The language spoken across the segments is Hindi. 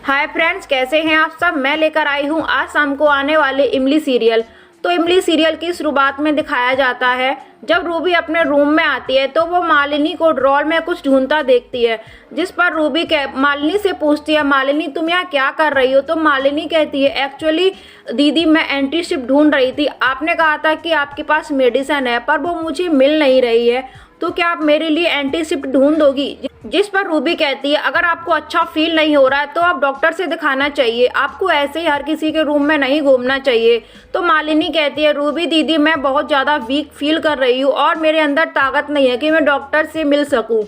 हाय फ्रेंड्स, कैसे हैं आप सब। मैं लेकर आई हूं आज शाम को आने वाले इमली सीरियल। तो इमली सीरियल की शुरुआत में दिखाया जाता है जब रूबी अपने रूम में आती है तो वो मालिनी को ड्रॉर में कुछ ढूंढता देखती है, जिस पर रूबी मालिनी से पूछती है, मालिनी तुम यहाँ क्या कर रही हो। तो मालिनी कहती है, एक्चुअली दीदी मैं एंटीसिप ढूंढ रही थी, आपने कहा था कि आपके पास मेडिसिन है पर वो मुझे मिल नहीं रही है, तो क्या आप मेरे लिए एंटीसिप ढूंढ दोगी। जिस पर रूबी कहती है, अगर आपको अच्छा फील नहीं हो रहा है तो आप डॉक्टर से दिखाना चाहिए, आपको ऐसे ही हर किसी के रूम में नहीं घूमना चाहिए। तो मालिनी कहती है, रूबी दीदी मैं बहुत ज़्यादा वीक फील कर रही हूँ और मेरे अंदर ताकत नहीं है कि मैं डॉक्टर से मिल सकूँ।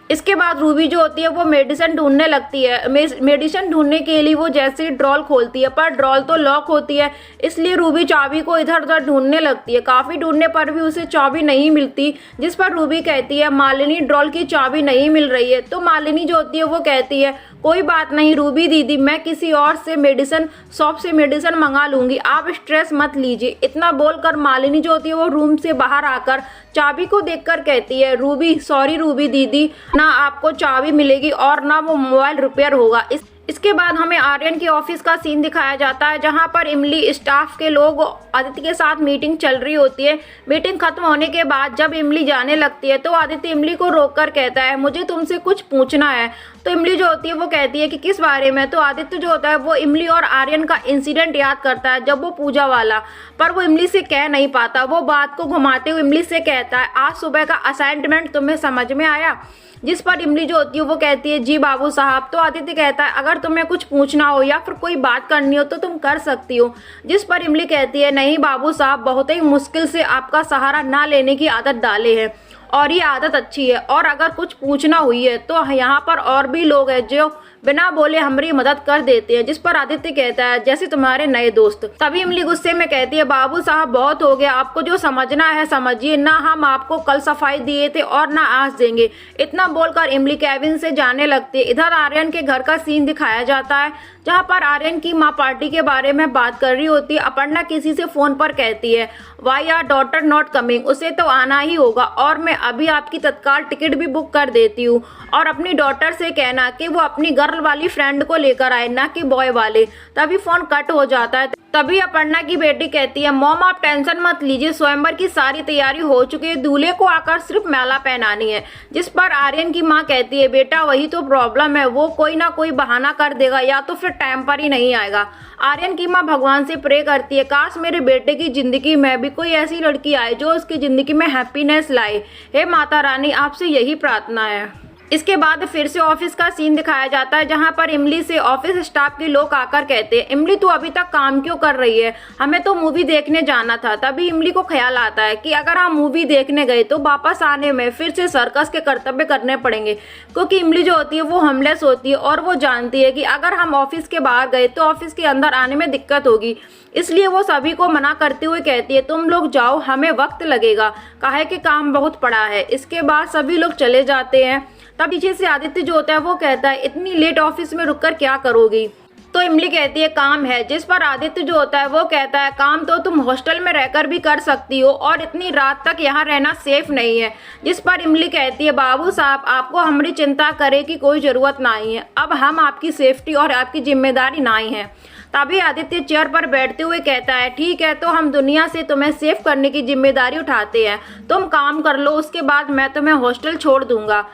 इसके बाद रूबी जो होती है वो मेडिसिन ढूंढने लगती है। मेडिसिन ढूंढने के लिए वो जैसे ड्रॉल खोलती है पर ड्रॉल तो लॉक होती है, इसलिए रूबी चाबी को इधर उधर ढूंढने लगती है। काफ़ी ढूंढने पर भी उसे चाबी नहीं मिलती, जिस पर रूबी कहती है, मालिनी ड्रॉल की चाबी नहीं मिल रही है। तो मालिनी जो होती है वो कहती है, कोई बात नहीं रूबी दीदी, मैं किसी और से मेडिसिन शॉप से मेडिसिन मंगा लूंगी, आप स्ट्रेस मत लीजिए। इतना बोलकर मालिनी जो होती है वो रूम से बाहर आकर चाबी को देखकर कहती है, रूबी सॉरी रूबी दीदी, ना आपको चाबी मिलेगी और ना वो मोबाइल रिपेयर होगा। इसके बाद हमें आर्यन के ऑफिस का सीन दिखाया जाता है जहां पर इमली स्टाफ के लोग आदित्य के साथ मीटिंग चल रही होती है। मीटिंग खत्म होने के बाद जब इमली जाने लगती है तो आदित्य इमली को रोककर कहता है, मुझे तुमसे कुछ पूछना है। तो इमली जो होती है वो कहती है कि किस बारे में। तो आदित्य जो होता है वो इमली और आर्यन का इंसिडेंट याद करता है जब वो पूजा वाला, पर वो इमली से कह नहीं पाता। वो बात को घुमाते हुए इमली से कहता है, आज सुबह का असाइनमेंट तुम्हें समझ में आया। जिस पर इमली जो होती है वो कहती है, जी बाबू साहब। तो आदित्य कहता है, अगर तुम्हें कुछ पूछना हो या फिर कोई बात करनी हो तो तुम कर सकती हो। जिस पर इमली कहती है, नहीं बाबू साहब, बहुत ही मुश्किल से आपका सहारा ना लेने की आदत डाले है और ये आदत अच्छी है, और अगर कुछ पूछना हुई है तो यहाँ पर और भी लोग हैं जो बिना बोले हमारी मदद कर देते हैं। जिस पर आदित्य कहता है, जैसे तुम्हारे नए दोस्त। तभी इमली गुस्से में कहती है, बाबू साहब बहुत हो गया, आपको जो समझना है समझिए, ना हम आपको कल सफाई दिए थे और ना आज देंगे। इतना बोलकर इमली केविन से जाने लगती है। इधर आर्यन के घर का सीन दिखाया जाता है जहाँ पर आर्यन की माँ पार्टी के बारे में बात कर रही होती है। अपर्णा किसी से फोन पर कहती है, why are daughter not coming, उसे तो आना ही होगा और मैं अभी आपकी तत्काल टिकट भी बुक कर देती हूँ, और अपनी डॉटर से कहना कि वो अपनी गर्ल वाली फ्रेंड को लेकर आए, ना कि बॉय वाले। तभी फोन कट हो जाता है। तभी अपर्णा की बेटी कहती है, मॉम आप टेंशन मत लीजिए, स्वयंवर की सारी तैयारी हो चुकी है, दूल्हे को आकर सिर्फ माला पहनानी है। जिस पर आर्यन की माँ कहती है, बेटा वही तो प्रॉब्लम है, वो कोई ना कोई बहाना कर देगा या तो फिर टाइम पर ही नहीं आएगा। आर्यन की माँ भगवान से प्रे करती है, काश मेरे बेटे की जिंदगी में भी कोई ऐसी लड़की आए जो उसकी जिंदगी में हैप्पीनेस लाए। हे माता रानी, आपसे यही प्रार्थना है। इसके बाद फिर से ऑफिस का सीन दिखाया जाता है जहां पर इमली से ऑफिस स्टाफ के लोग आकर कहते हैं, इमली तू अभी तक काम क्यों कर रही है, हमें तो मूवी देखने जाना था। तभी इमली को ख्याल आता है कि अगर हम मूवी देखने गए तो वापस आने में फिर से सर्कस के कर्तव्य करने पड़ेंगे, क्योंकि इमली जो होती है वो होमलेस होती है और वो जानती है कि अगर हम ऑफिस के बाहर गए तो ऑफिस के अंदर आने में दिक्कत होगी। इसलिए वो सभी को मना करते हुए कहती है, तुम लोग जाओ, हमें वक्त लगेगा, काहे कि काम बहुत पड़ा है। इसके बाद सभी लोग चले जाते हैं। तब पीछे से आदित्य जो होता है वो कहता है, इतनी लेट ऑफिस में रुककर क्या करोगी। तो इमली कहती है, काम है। जिस पर आदित्य जो होता है वो कहता है, काम तो तुम हॉस्टल में रहकर भी कर सकती हो और इतनी रात तक यहाँ रहना सेफ नहीं है। जिस पर इमली कहती है, बाबू साहब आपको हमारी चिंता करे की कोई जरूरत नहीं है, अब हम आपकी सेफ्टी और आपकी जिम्मेदारी नहीं है। तभी आदित्य चेयर पर बैठते हुए कहता है, ठीक है तो हम दुनिया से तुम्हें सेफ करने की जिम्मेदारी उठाते हैं, तुम काम कर लो, उसके बाद मैं तुम्हें हॉस्टल छोड़ दूंगा।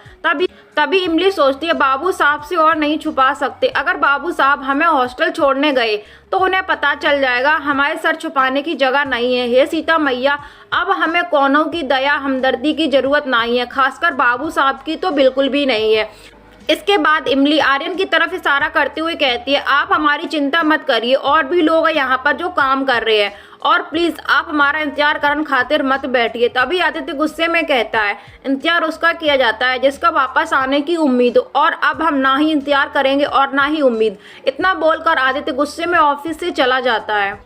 तभी इमली सोचती है, बाबू साहब से और नहीं छुपा सकते, अगर बाबू साहब हमें हॉस्टल छोड़ने गए तो उन्हें पता चल जाएगा, हमारे सर छुपाने की जगह नहीं है। हे सीता मैया, अब हमें कौनों की दया हमदर्दी की जरूरत नहीं है, खासकर बाबू साहब की तो बिल्कुल भी नहीं है। इसके बाद इमली आर्यन की तरफ इशारा करते हुए कहती है, आप हमारी चिंता मत करिए, और भी लोग हैं यहाँ पर जो काम कर रहे हैं, और प्लीज आप हमारा इंतजार करने खातिर मत बैठिए। तभी आदित्य गुस्से में कहता है, इंतजार उसका किया जाता है जिसका वापस आने की उम्मीद हो, और अब हम ना ही इंतजार करेंगे और ना ही उम्मीद। इतना बोलकर आदित्य गुस्से में ऑफिस से चला जाता है।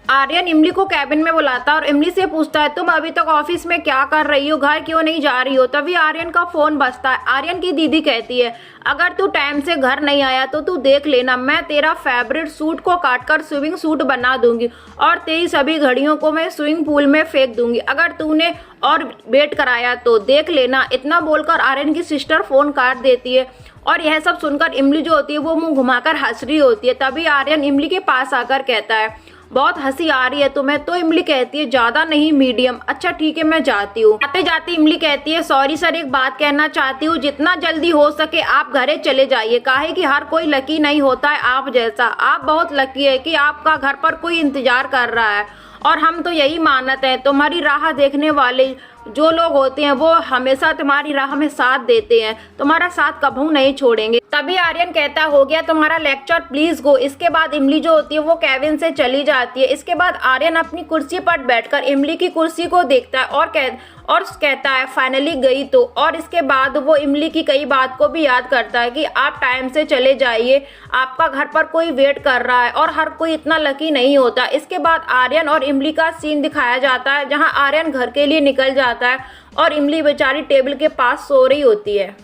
आर्यन इमली को कैबिन में बुलाता है और इमली से पूछता है तुम अभी तक ऑफिस में क्या कर रही हो, घर क्यों नहीं जा रही हो। तभी आर्यन का फोन बजता है। आर्यन की दीदी कहती है अगर तू टाइम से घर नहीं आया तो तू देख लेना, मैं तेरा फेवरेट सूट को काटकर स्विमिंग सूट बना दूंगी और तेरी सभी घड़ियों को मैं स्विमिंग पूल में फेंक दूंगी, अगर तूने और वेट कराया तो देख लेना। इतना बोलकर आर्यन की सिस्टर फोन काट देती है और यह सब सुनकर इमली जो होती है वो मुंह घुमाकर हंस रही होती है। तभी आर्यन इमली के पास आकर कहता है बहुत हंसी आ रही है तुम्हें। तो इमली कहती है ज्यादा नहीं, मीडियम। अच्छा ठीक है मैं जाती हूँ। आते जाते इमली कहती है सॉरी सर, एक बात कहना चाहती हूँ, जितना जल्दी हो सके आप घरे चले जाइए, काहे कि हर कोई लकी नहीं होता है आप जैसा। आप बहुत लकी है कि आपका घर पर कोई इंतजार कर रहा है और हम तो यही मानते हैं तुम्हारी राह देखने वाले जो लोग होते हैं वो हमेशा तुम्हारी राह में साथ देते हैं, तुम्हारा साथ कभी नहीं छोड़ेंगे। तभी आर्यन कहता हो गया तुम्हारा लेक्चर, प्लीज गो। इसके बाद इमली जो होती है वो केविन से चली जाती है। इसके बाद आर्यन अपनी कुर्सी पर बैठकर इमली की कुर्सी को देखता है और कहता है फाइनली गई तो। और इसके बाद वो इमली की कई बात को भी याद करता है कि आप टाइम से चले जाइए, आपका घर पर कोई वेट कर रहा है और हर कोई इतना लकी नहीं होता। इसके बाद आर्यन और इमली का सीन दिखाया जाता है जहां आर्यन घर के लिए निकल जाता है और इमली बेचारी टेबल के पास सो रही होती है।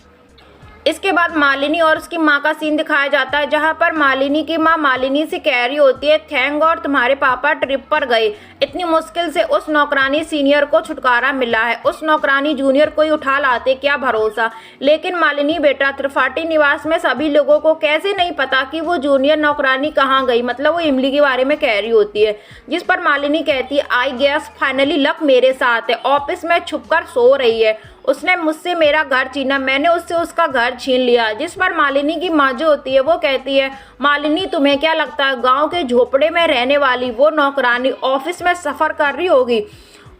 इसके बाद मालिनी और उसकी माँ का सीन दिखाया जाता है जहाँ पर मालिनी की माँ मालिनी से कह रही होती है थैंक गॉड तुम्हारे पापा ट्रिप पर गए, इतनी मुश्किल से उस नौकरानी सीनियर को छुटकारा मिला है, उस नौकरानी जूनियर को ही उठा लाते क्या भरोसा। लेकिन मालिनी बेटा त्रिपाठी निवास में सभी लोगों को कैसे नहीं पता कि वो जूनियर नौकरानी कहाँ गई, मतलब वो इमली के बारे में कह रही होती है। जिस पर मालिनी कहती है आई गेस फाइनली लक मेरे साथ है, ऑफिस में छुपकर सो रही है, उसने मुझसे मेरा घर छीना, मैंने उससे उसका घर छीन लिया। जिस पर मालिनी की माँ जो होती है वो कहती है मालिनी तुम्हें क्या लगता है गांव के झोपड़े में रहने वाली वो नौकरानी ऑफिस में सफर कर रही होगी,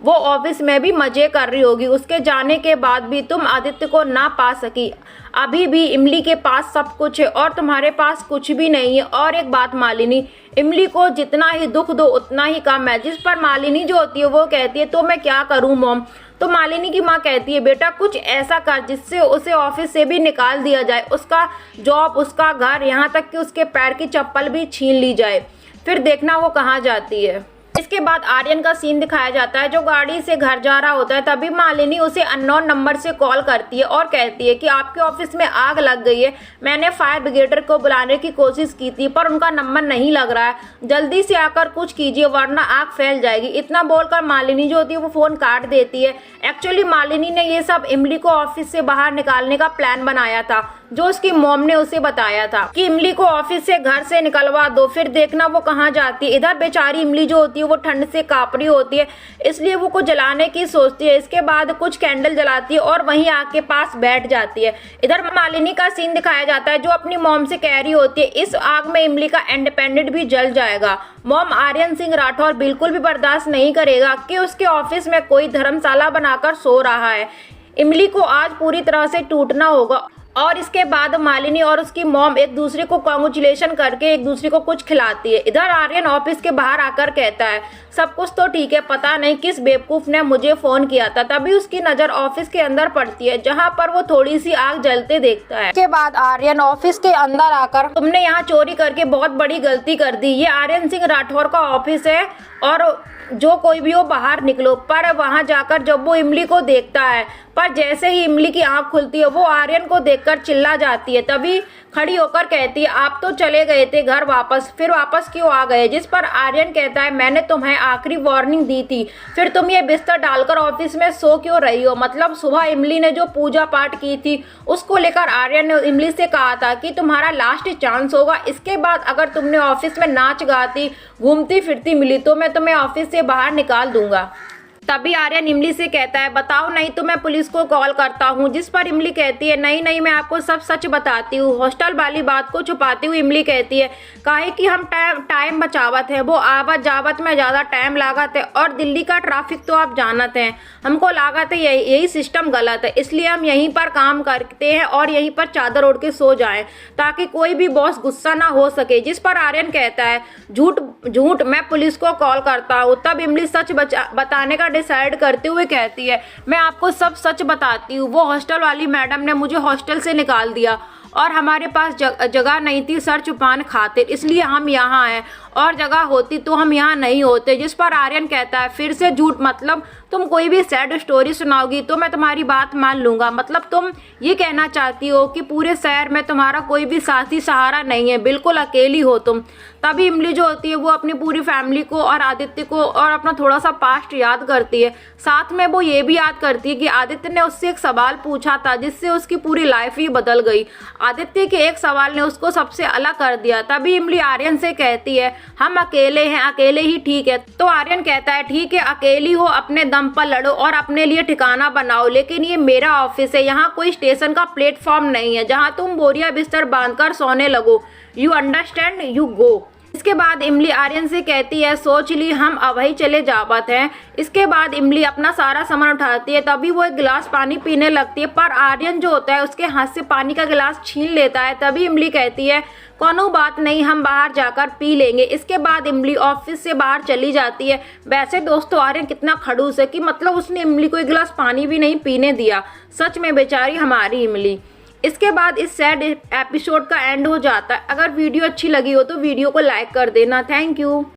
वो ऑफिस में भी मजे कर रही होगी, उसके जाने के बाद भी तुम आदित्य को ना पा सकी। अभी भी इमली के पास सब कुछ है और तुम्हारे पास कुछ भी नहीं है। और एक बात मालिनी, इमली को जितना ही दुख दो उतना ही कम है। जिस पर मालिनी जो होती है वो कहती है तो मैं क्या करूं मॉम। तो मालिनी की माँ कहती है बेटा कुछ ऐसा कर जिससे उसे ऑफिस से भी निकाल दिया जाए, उसका जॉब, उसका घर, यहाँ तक कि उसके पैर की चप्पल भी छीन ली जाए, फिर देखना वो कहाँ जाती है। इसके बाद आर्यन का सीन दिखाया जाता है जो गाड़ी से घर जा रहा होता है। तभी मालिनी उसे अननोन नंबर से कॉल करती है और कहती है कि आपके ऑफिस में आग लग गई है, मैंने फायर ब्रिगेडर को बुलाने की कोशिश की थी पर उनका नंबर नहीं लग रहा है, जल्दी से आकर कुछ कीजिए वरना आग फैल जाएगी। इतना बोलकर मालिनी जो होती है वो फोन काट देती है। एक्चुअली मालिनी ने ये सब इमली को ऑफिस से बाहर निकालने का प्लान बनाया था जो उसकी मॉम ने उसे बताया था कि इमली को ऑफिस से घर से निकलवा दो, फिर देखना वो कहाँ जाती है। इधर बेचारी इमली जो होती है वो ठंड से कांप रही होती है, इसलिए वो कुछ जलाने की सोचती है। इसके बाद कुछ कैंडल जलाती है और वहीं आग के पास बैठ जाती है। इधर मालिनी का सीन दिखाया जाता है जो अपनी मॉम से कह रही होती है इस आग में इमली का इंडिपेंडेंट भी जल जाएगा। मॉम आर्यन सिंह राठौर बिल्कुल भी बर्दाश्त नहीं करेगा कि उसके ऑफिस में कोई धर्मशाला बनाकर सो रहा है, इमली को आज पूरी तरह से टूटना होगा। और इसके बाद मालिनी और उसकी मॉम एक दूसरे को कांग्रेचुलेशन करके एक दूसरे को कुछ खिलाती है। इधर आर्यन ऑफिस के बाहर आकर कहता है सब कुछ तो ठीक है, पता नहीं किस बेवकूफ ने मुझे फोन किया था। तभी उसकी नजर ऑफिस के अंदर पड़ती है जहां पर वो थोड़ी सी आग जलते देखता है। इसके बाद आर्यन ऑफिस के अंदर आकर तुमने यहाँ चोरी करके बहुत बड़ी गलती कर दी, ये आर्यन सिंह राठौर का ऑफिस है और जो कोई भी हो बाहर निकलो। पर वहां जाकर जब वो इमली को देखता है, पर जैसे ही इमली की आंख खुलती है वो आर्यन को देखकर चिल्ला जाती है। तभी खड़ी होकर कहती है आप तो चले गए थे घर वापस, फिर वापस क्यों आ गए। जिस पर आर्यन कहता है मैंने तुम्हें आखिरी वार्निंग दी थी, फिर तुम ये बिस्तर डालकर ऑफिस में सो क्यों रही हो। मतलब सुबह इमली ने जो पूजा पाठ की थी उसको लेकर आर्यन ने इमली से कहा था कि तुम्हारा लास्ट चांस होगा, इसके बाद अगर तुमने ऑफिस में नाच गाती घूमती फिरती मिली तो मैं तुम्हें ऑफिस से बाहर निकाल दूंगा। तभी आर्यन इमली से कहता है बताओ नहीं तो मैं पुलिस को कॉल करता हूँ। जिस पर इमली कहती है नहीं नहीं मैं आपको सब सच बताती हूँ। हॉस्टल वाली बात को छुपाती हुई इमली कहती है काहे कि हम टाइम बचावत है, वो आवत जावत में ज़्यादा टाइम लागत है और दिल्ली का ट्रैफिक तो आप जानत हैं, हमको लागत है यही सिस्टम गलत है, इसलिए हम यहीं पर काम करते हैं और यहीं पर चादर ओढ़ के सो जाएं ताकि कोई भी बॉस गुस्सा ना हो सके। जिस पर आर्यन कहता है झूठ झूठ मैं पुलिस को कॉल करता हूँ। तब इमली सच बताने का डिसाइड करते हुए कहती है मैं आपको सब सच बताती हूँ, वो हॉस्टल वाली मैडम ने मुझे हॉस्टल से निकाल दिया और हमारे पास जगह नहीं थी सर छुपाने खातिर, इसलिए हम यहाँ हैं, और जगह होती तो हम यहाँ नहीं होते। जिस पर आर्यन कहता है फिर से झूठ, मतलब तुम कोई भी सैड स्टोरी सुनाओगी तो मैं तुम्हारी बात मान लूंगा। मतलब तुम ये कहना चाहती हो कि पूरे शहर में तुम्हारा कोई भी साथी सहारा नहीं है, बिल्कुल अकेली हो तुम। तभी इमली जो होती है वो अपनी पूरी फैमिली को और आदित्य को और अपना थोड़ा सा पास्ट याद करती है। साथ में वो ये भी याद करती है कि आदित्य ने उससे एक सवाल पूछा था जिससे उसकी पूरी लाइफ ही बदल गई। आदित्य के एक सवाल ने उसको सबसे अलग कर दिया। तभी इमली आर्यन से कहती है हम अकेले हैं, अकेले ही ठीक है। तो आर्यन कहता है ठीक है, अकेली हो, अपने दम पर लड़ो और अपने लिए ठिकाना बनाओ, लेकिन ये मेरा ऑफिस है, यहाँ कोई स्टेशन का प्लेटफॉर्म नहीं है जहाँ तुम बोरिया बिस्तर बांधकर सोने लगो। You understand, you go. इसके बाद इमली आर्यन से कहती है सोच ली हम अवही चले जावत हैं। इसके बाद इमली अपना सारा सामान उठाती है। तभी वो एक गिलास पानी पीने लगती है, पर आर्यन जो होता है उसके हाथ से पानी का गिलास छीन लेता है। तभी इमली कहती है कोनो बात नहीं, हम बाहर जाकर पी लेंगे। इसके बाद इमली ऑफिस से बाहर चली जाती है। वैसे दोस्तों आर्यन कितना खड़ूस है कि मतलब उसने इमली को एक गिलास पानी भी नहीं पीने दिया। सच में बेचारी हमारी इमली। इसके बाद इस सैड एपिसोड का एंड हो जाता है। अगर वीडियो अच्छी लगी हो तो वीडियो को लाइक कर देना। Thank you.